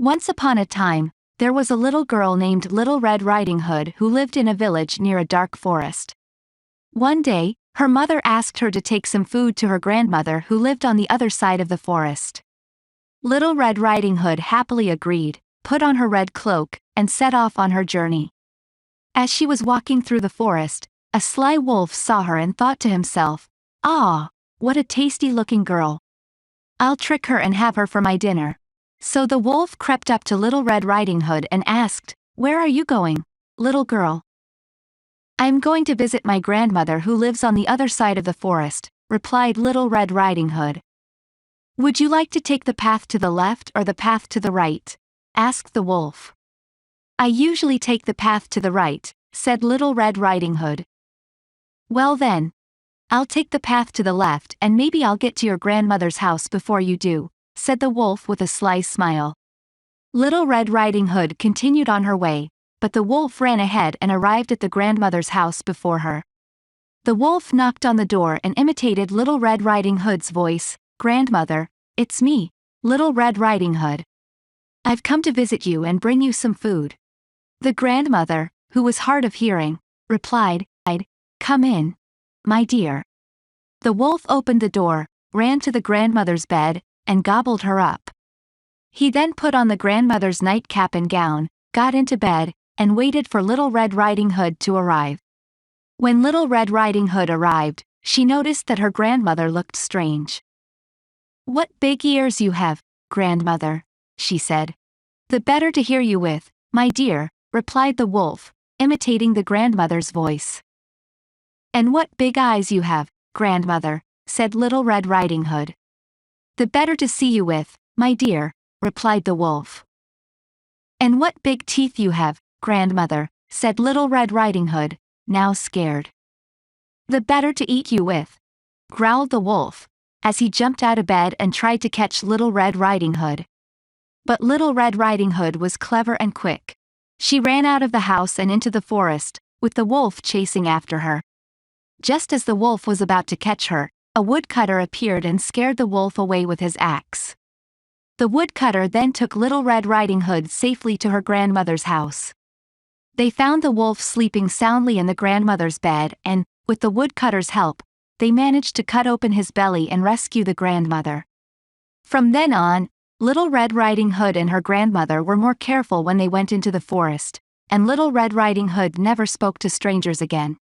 Once upon a time, there was a little girl named Little Red Riding Hood who lived in a village near a dark forest. One day, her mother asked her to take some food to her grandmother who lived on the other side of the forest. Little Red Riding Hood happily agreed, put on her red cloak, and set off on her journey. As she was walking through the forest, a sly wolf saw her and thought to himself, "Ah, what a tasty-looking girl. I'll trick her and have her for my dinner." So the wolf crept up to Little Red Riding Hood and asked, "Where are you going, little girl?" "I'm going to visit my grandmother who lives on the other side of the forest," replied Little Red Riding Hood. "Would you like to take the path to the left or the path to the right?" asked the wolf. "I usually take the path to the right," said Little Red Riding Hood. "Well then, I'll take the path to the left and maybe I'll get to your grandmother's house before you do," said the wolf with a sly smile. Little Red Riding Hood continued on her way, but the wolf ran ahead and arrived at the grandmother's house before her. The wolf knocked on the door and imitated Little Red Riding Hood's voice. "Grandmother, it's me, Little Red Riding Hood. I've come to visit you and bring you some food." The grandmother, who was hard of hearing, replied, "Come in, my dear." The wolf opened the door, ran to the grandmother's bed, and gobbled her up. He then put on the grandmother's nightcap and gown, got into bed, and waited for Little Red Riding Hood to arrive. When Little Red Riding Hood arrived, she noticed that her grandmother looked strange. "What big ears you have, grandmother," she said. "The better to hear you with, my dear," replied the wolf, imitating the grandmother's voice. "And what big eyes you have, grandmother," said Little Red Riding Hood. "The better to see you with, my dear," replied the wolf. "And what big teeth you have, grandmother," said Little Red Riding Hood, now scared. "The better to eat you with," growled the wolf, as he jumped out of bed and tried to catch Little Red Riding Hood. But Little Red Riding Hood was clever and quick. She ran out of the house and into the forest, with the wolf chasing after her. Just as the wolf was about to catch her, a woodcutter appeared and scared the wolf away with his axe. The woodcutter then took Little Red Riding Hood safely to her grandmother's house. They found the wolf sleeping soundly in the grandmother's bed and, with the woodcutter's help, they managed to cut open his belly and rescue the grandmother. From then on, Little Red Riding Hood and her grandmother were more careful when they went into the forest, and Little Red Riding Hood never spoke to strangers again.